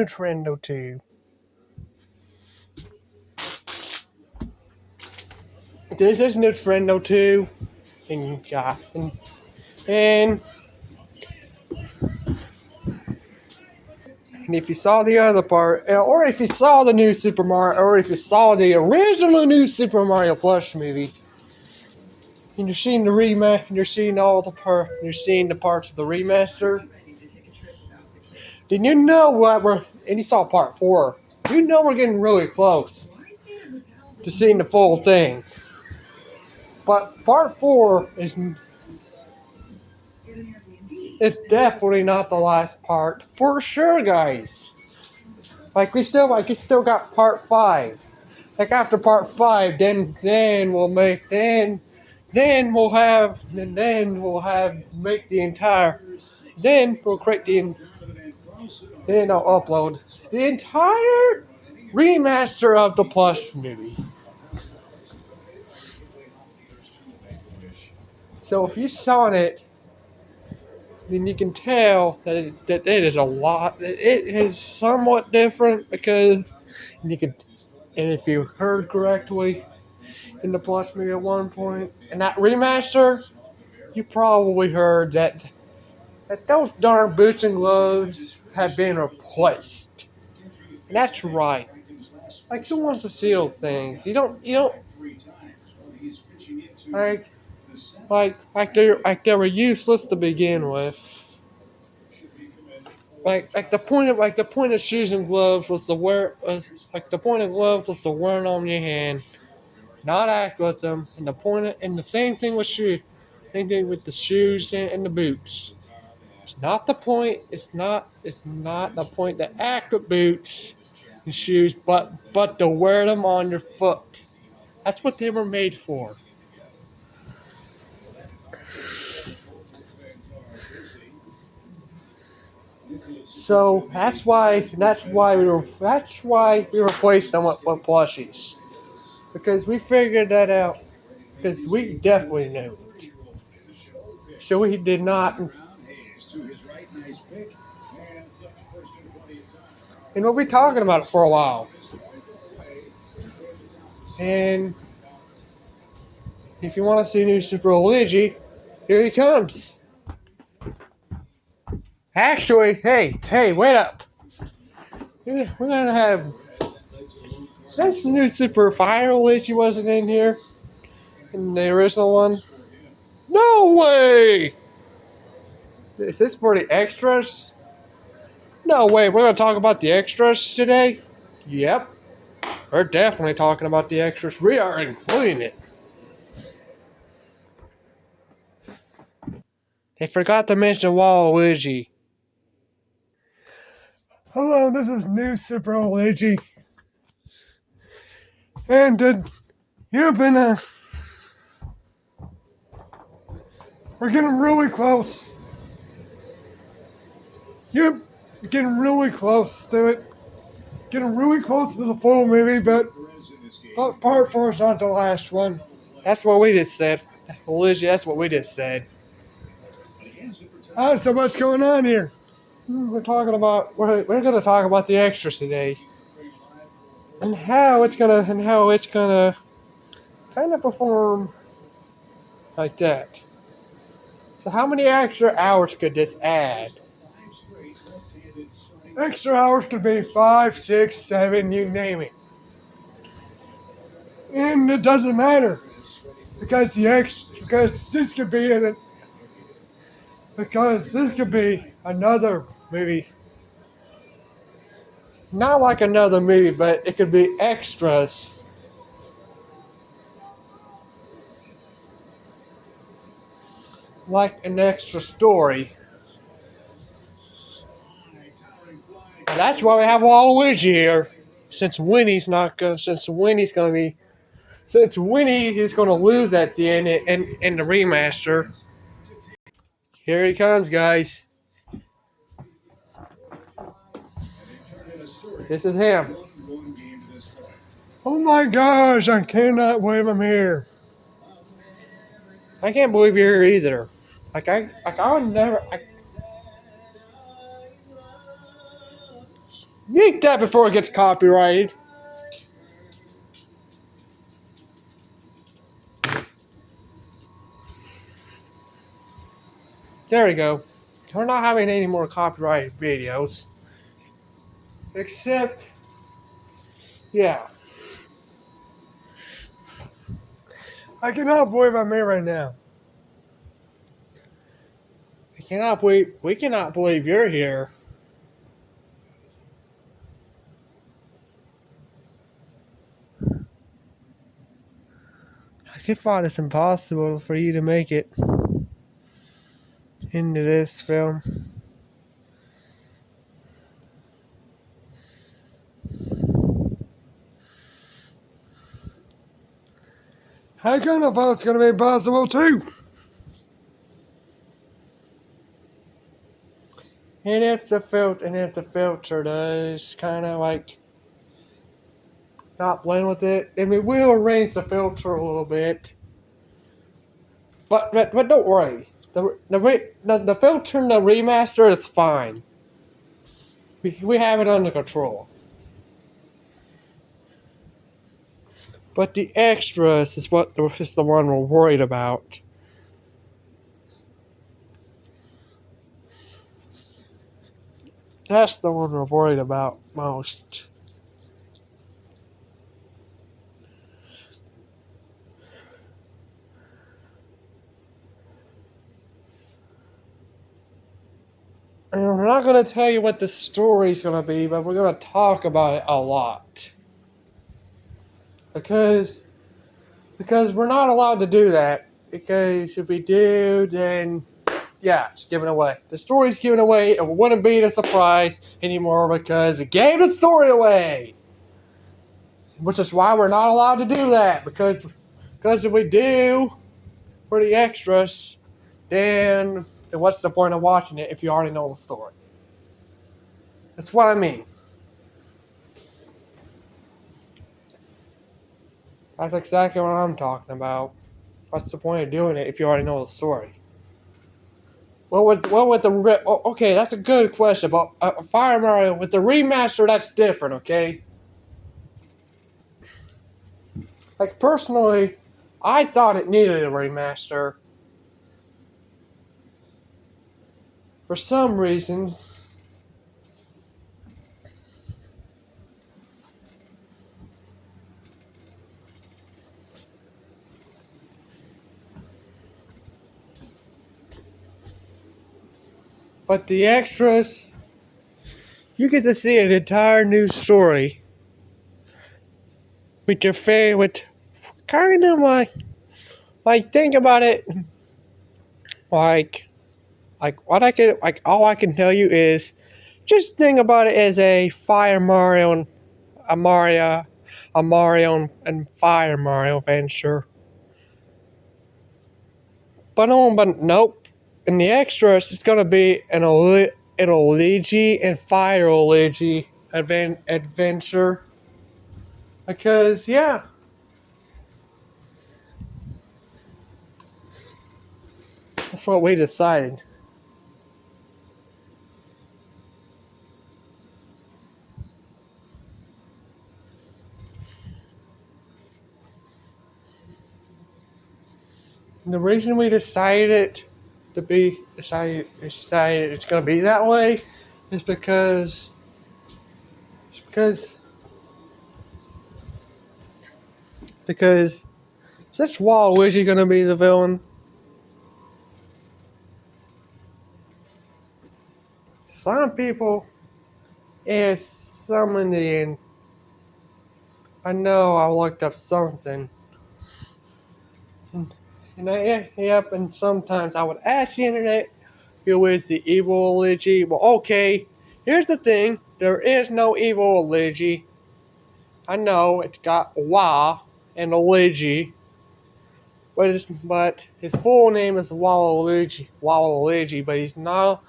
Nintendo 2. This is Nintendo 2. And And if you saw the other part, or if you saw the new Super Mario, or if you saw the original new Super Mario Plush movie, and you're seeing the remaster, you're seeing you're seeing the parts of the remaster, then you know and you saw part 4, you know we're getting really close to seeing the full thing. But part 4 is definitely not the last part, for sure, guys. We still got part 5. Like after part 5, then we'll make then we'll have make the entire then we'll create then I'll upload the entire remaster of the Plush movie. So if you saw it, then you can tell that it is a lot. It is somewhat different because you can, and if you heard correctly, in the Plush movie at one point, and that remaster, you probably heard that those darn boots and gloves have been replaced. And that's right. Like, who wants to steal things? You don't they were useless to begin with. The point of shoes and gloves was to wear the point of gloves was to wear them on your hand, not act with them. And the same thing with same thing with the shoes and the boots. It's not the point. It's not the point to act with boots and shoes, but to wear them on your foot. That's what they were made for. So that's why we replaced them with plushies, because we figured that out, because we definitely knew it. So we did not. And we'll be talking about it for a while. And if you want to see new Super Luigi, here he comes. Actually, hey, wait up. We're gonna have, since the new Super Fire Luigi wasn't in here, in the original one. No way! Is this for the extras? No way, we're gonna talk about the extras today? Yep. We're definitely talking about the extras. We are including it. They forgot to mention Waluigi. Hello, this is new Super Luigi. And you've been we're getting really close. Yep, getting really close to it. Getting really close to the full movie, but part 4 is not the last one. That's what we just said. Luigi, that's what we just said. So what's going on here? We're going to talk about the extras today, and how it's gonna kind of perform like that. So how many extra hours could this add? Extra hours could be 5, 6, 7, you name it. And it doesn't matter, because this could be another movie. Not like another movie, but it could be extras. Like an extra story. And that's why we have Waluigi here. Since Winnie is going to lose at the end in the remaster. Here he comes, guys. This is him. Oh my gosh, I cannot believe I'm here. I can't believe you're here either. I would never. Yeet that before it gets copyrighted. There we go. We're not having any more copyrighted videos. Except, yeah. I cannot believe I'm here right now. We cannot believe you're here. I thought it's impossible for you to make it into this film. I kind of thought it's going to be impossible too. And if the filter does kind of like not blend with it, and we will arrange the filter a little bit. But don't worry, the filter in the remaster is fine. We have it under control. But the extras is the one we're worried about. That's the one we're worried about most. And we're not going to tell you what the story's going to be, but we're going to talk about it a lot. Because we're not allowed to do that. Because if we do, then yeah, it's given away. The story's given away, and it wouldn't be a surprise anymore because we gave the story away. Which is why we're not allowed to do that. Because if we do for the extras, then what's the point of watching it if you already know the story? That's what I mean. That's exactly what I'm talking about. What's the point of doing it if you already know the story? Okay, that's a good question. But Fire Mario with the remaster, that's different. Okay. Like personally, I thought it needed a remaster. For some reasons. But the extras, you get to see an entire new story with your favorite, kind of like think about it, like all I can tell you is, just think about it as a Fire Mario and a Mario and Fire Mario adventure. But nope. In the extras, it's gonna be an Luigi and Fire Luigi adventure. Because yeah, that's what we decided. And the reason we decided it's gonna be that way is because since Waluigi gonna be the villain, some people is some in the end. I know I looked up something. And sometimes I would ask the internet who is the evil Luigi. Well, okay, here's the thing. There is no evil Luigi. I know it's got Wa and Luigi. But his full name is Waluigi, but he's not.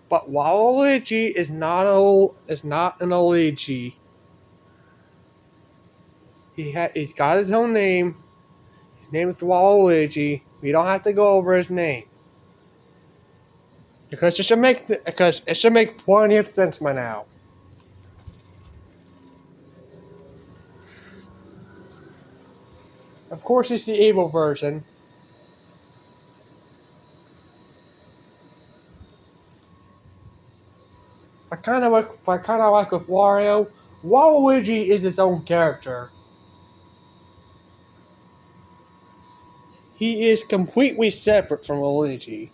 But Waluigi is not an Luigi. He's got his own name. His name is Waluigi. We don't have to go over his name because it should make plenty of sense by now. Of course, it's the evil version. I kind of like with Wario. Waluigi is his own character. He is completely separate from Luigi.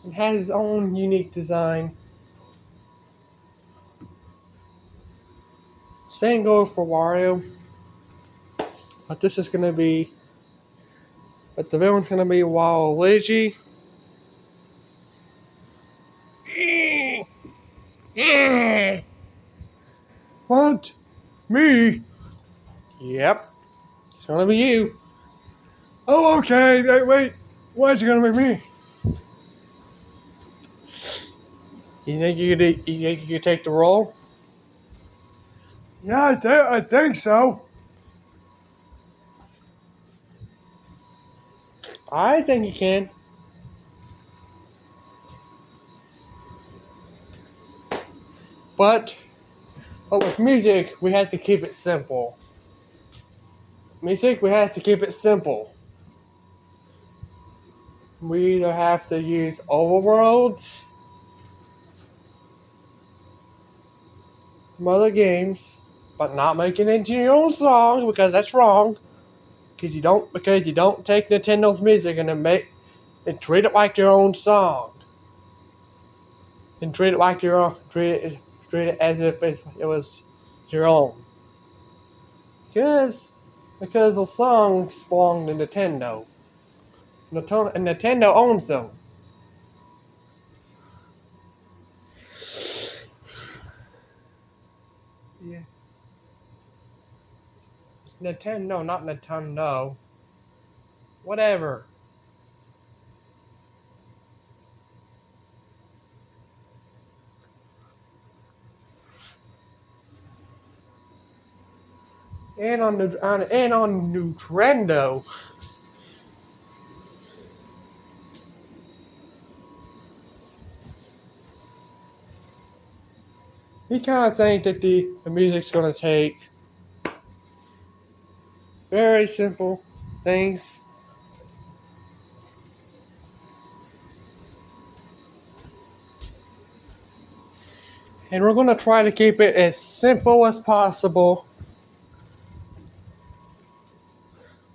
And has his own unique design. Same goes for Wario. But this is gonna be. But the villain's gonna be Waluigi. What? Me? Yep. It's gonna be you. Oh, okay. Wait. Why is it gonna be me? You think you could take the role? Yeah, I think so. I think you can. But with music, we have to keep it simple. We have to keep it simple. We either have to use overworlds from other games, but not make it into your own song because that's wrong. Because you don't take Nintendo's music and treat it like your own song. And treat it like your own. Treat it as if it was your own. Because the songs belong to Nintendo. And Nintendo owns them. Yeah. It's Nintendo, not Nintendo. Whatever. And on Nintendo, we kind of think that the music's gonna take very simple things. And we're gonna try to keep it as simple as possible.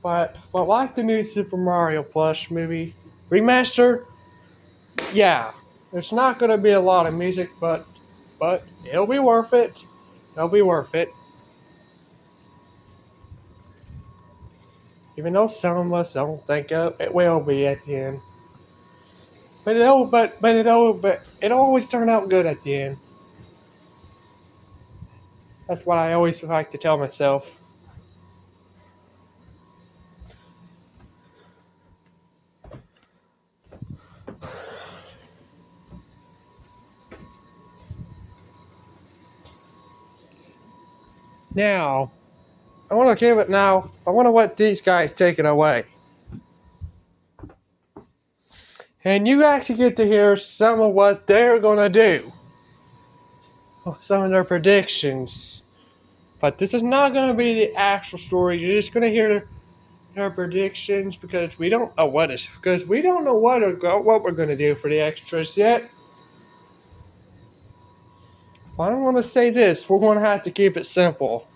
But like the new Super Mario Plush Movie Remaster, yeah, there's not gonna be a lot of music, but it'll be worth it. It'll be worth it. Even though some of us don't think it will be at the end. But it always turned out good at the end. That's what I always like to tell myself. Now, I want to give it now. I want to let these guys take it away. And you actually get to hear some of what they're going to do. Some of their predictions. But this is not going to be the actual story. You're just going to hear their predictions because we don't know what we're going to do for the extras yet. But I want to say this. We're going to have to keep it simple.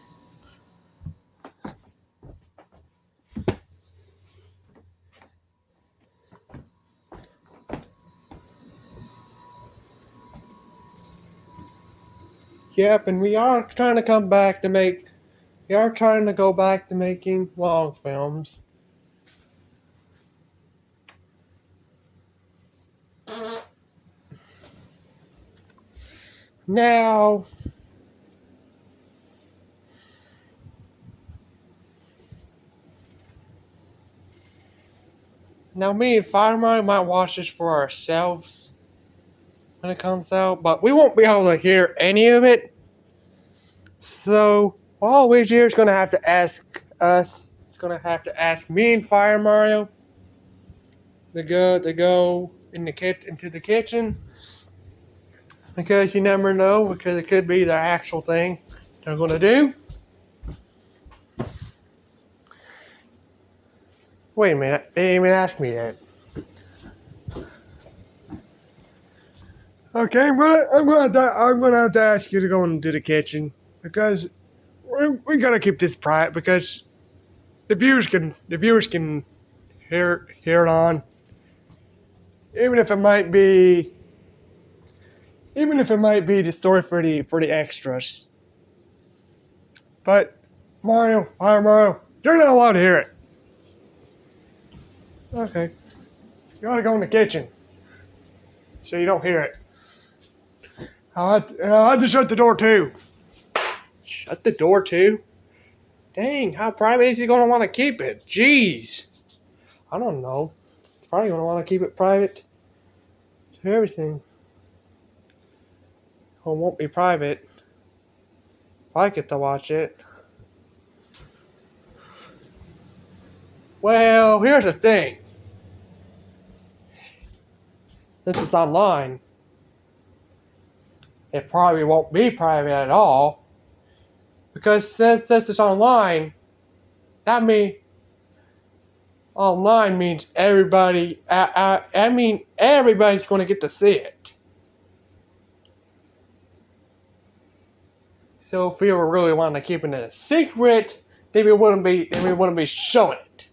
Yep, and we are trying to go back to making long films. Now, me and Fire Mario might watch this for ourselves when it comes out, but we won't be able to hear any of it. So, all Luigi here is going to have to ask us. It's going to have to ask me and Fire Mario to go into the kitchen because you never know, because it could be the actual thing they're going to do. Wait a minute, they didn't even ask me that. Okay, I'm gonna have to ask you to go into the kitchen because we gotta keep this private because the viewers can hear it on, even if it might be the story for the extras. But Fire Mario, you're not allowed to hear it. Okay, you gotta go in the kitchen so you don't hear it. I'll have to shut the door too. Shut the door too? Dang, how private is he going to want to keep it? Jeez. I don't know. He's probably going to want to keep it private to everything. Or it won't be private if I get to watch it. Well, here's the thing. Since it's online, it probably won't be private at all. Because since it's online, that means online means everybody. Everybody's going to get to see it. So if we were really wanting to keep it a secret, then we wouldn't be showing it.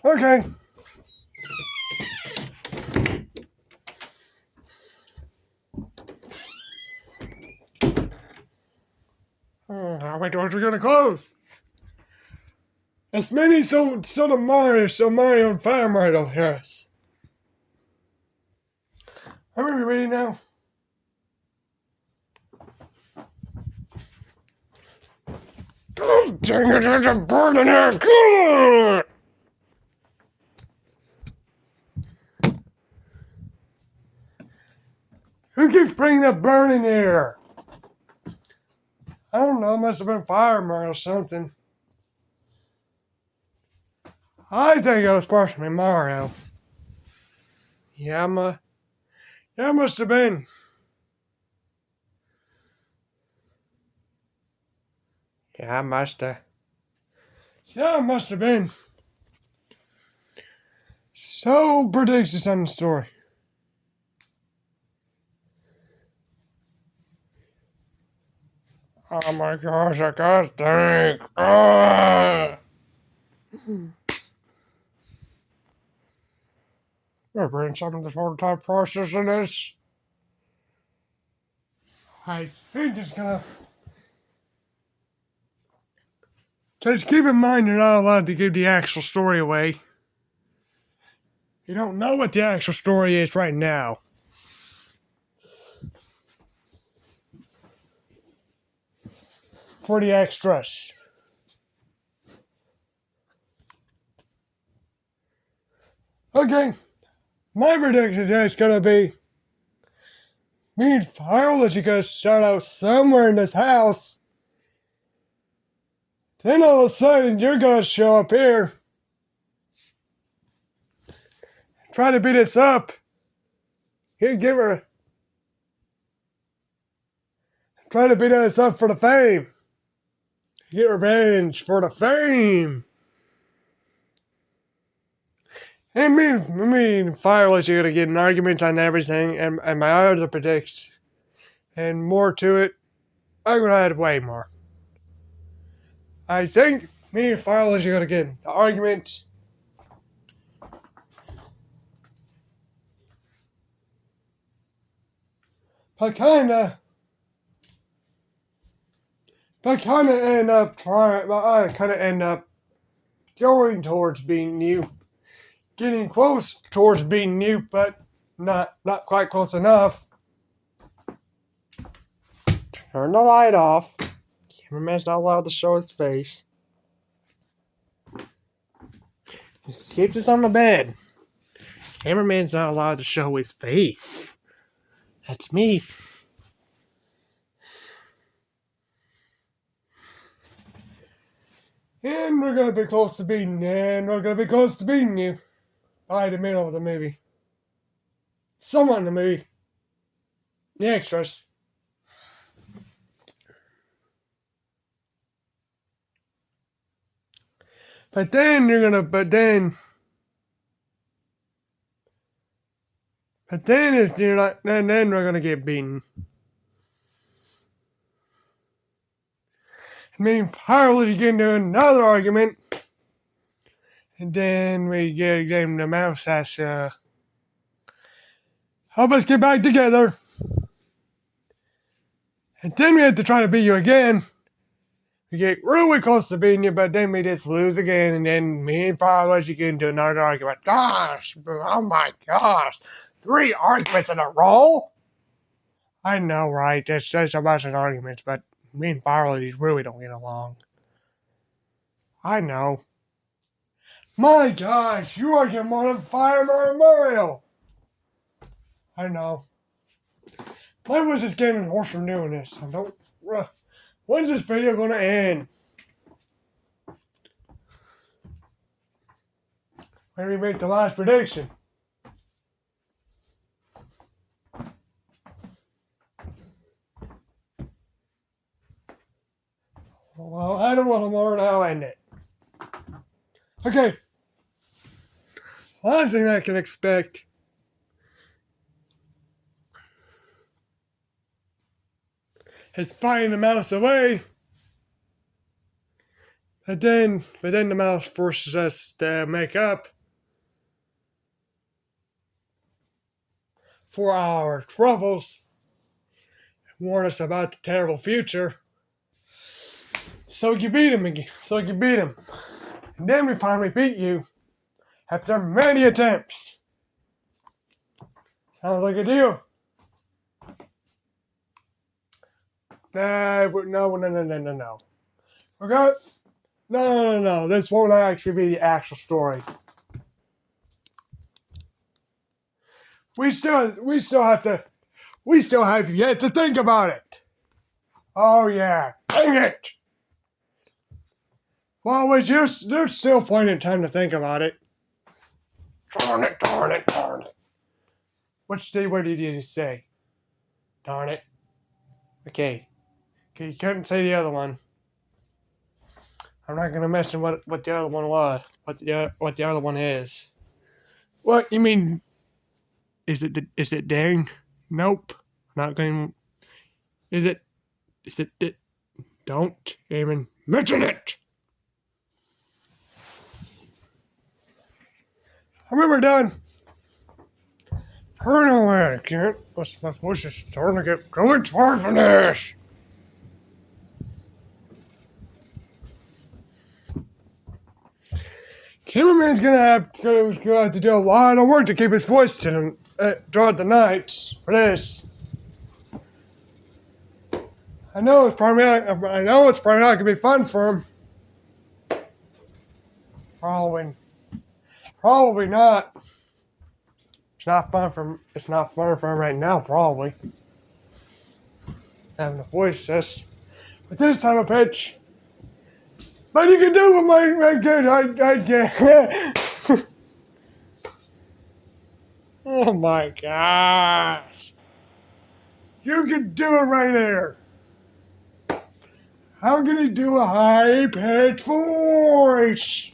Okay. How many doors are we gonna close? As many so Mario and Fire Mario don't hear us. Are we ready now? Oh, dang it, it's a burning here! Who keeps bringing up burning air? I don't know, must have been Fire Mario or something. I think it was partially Mario. Yeah, must have been. Yeah, must have been. So predicts this on the story. Oh my gosh, I can't think. We're bringing some of this whole time processing this. I think it's gonna. Just keep in mind you're not allowed to give the actual story away. You don't know what the actual story is right now. For the extras. Okay. My prediction is gonna be me and Fire Luigi gonna start out somewhere in this house. Then all of a sudden you're gonna show up here. Try to beat us up. You give her. Try to beat us up for the fame. Get revenge for the fame. And me and Fire Luigi are gonna get an argument on everything, and my other predicts, and more to it. I'm gonna add way more. I think me and Fire Luigi are gonna get an argument. But kinda end up trying. But I kinda end up going towards being new. Getting close towards being new, but not quite close enough. Turn the light off. Cameraman's not allowed to show his face. Just keep this on the bed. Cameraman's not allowed to show his face. That's me. And we're gonna be close to beating you. By the middle of the movie. Someone in the movie. The extras. But then you're gonna, but then if you're not, then we're gonna get beaten. I mean, finally you get into another argument, and then we get the mouse has help us get back together, and then we have to try to beat you again. We get really close to beating you, but then we just lose again, and then me and Fire Luigi get into another argument. Gosh, oh my gosh, 3 arguments in a row? I know, right? That's a bunch of arguments, but me and Fire Luigi really don't get along. I know. My gosh, you are getting more than Fire Mario. I know. Why was this getting worse from doing this? I don't. When's this video gonna end? When we make the last prediction. Well, I don't want more, and I'll end it. Okay. Last thing I can expect is fighting the mouse away. But then the mouse forces us to make up for our troubles and warn us about the terrible future. So you beat him again. And then we finally beat you after many attempts. Sounds like a deal. No. We're going. No. This won't actually be the actual story. We still have yet to think about it. Oh yeah, dang it! Well, there's still plenty of time to think about it. Darn it. Which word did you say? Darn it. Okay, you couldn't say the other one. I'm not gonna mention what the other one was. What the other one is. What you mean? Is it dang? Nope. Not going. Is it? Don't even mention it. I remember done. Turn away, I can't. My voice is starting to get really tired from this. Cameraman's gonna have to do a lot of work to keep his voice throughout the nights for this. I know it's probably not gonna be fun for him. Probably not. It's not fun for him right now. Probably having a voice this with this type of pitch. But you can do with my kid. I can't. Oh my gosh! You can do it right there. How can he do a high-pitched voice?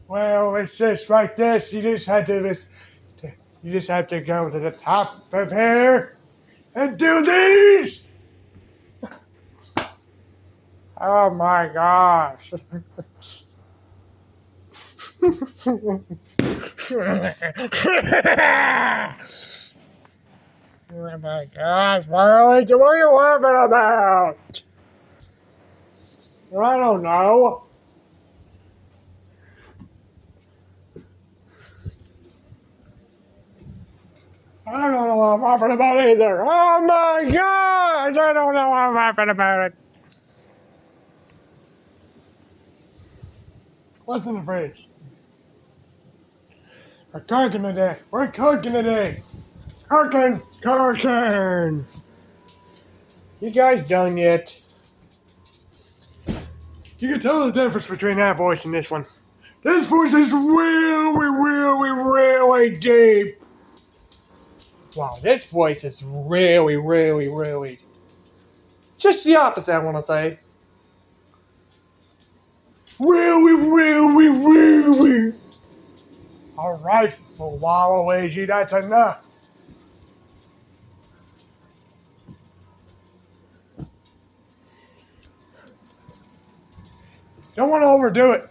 Well, it's just like this. You just have to go to the top of here and do these. Oh my gosh. Oh my gosh, Marley, what are you laughing about? I don't know. I don't know what I'm laughing about either. Oh my gosh, I don't know what I'm laughing about it. What's in the fridge? We're cooking today. We're cooking today. Cooking. You guys done yet? You can tell the difference between that voice and this one. This voice is really deep. Wow, this voice is really just the opposite, I want to say. Really. Alright, for Waluigi, that's enough. Don't want to overdo it.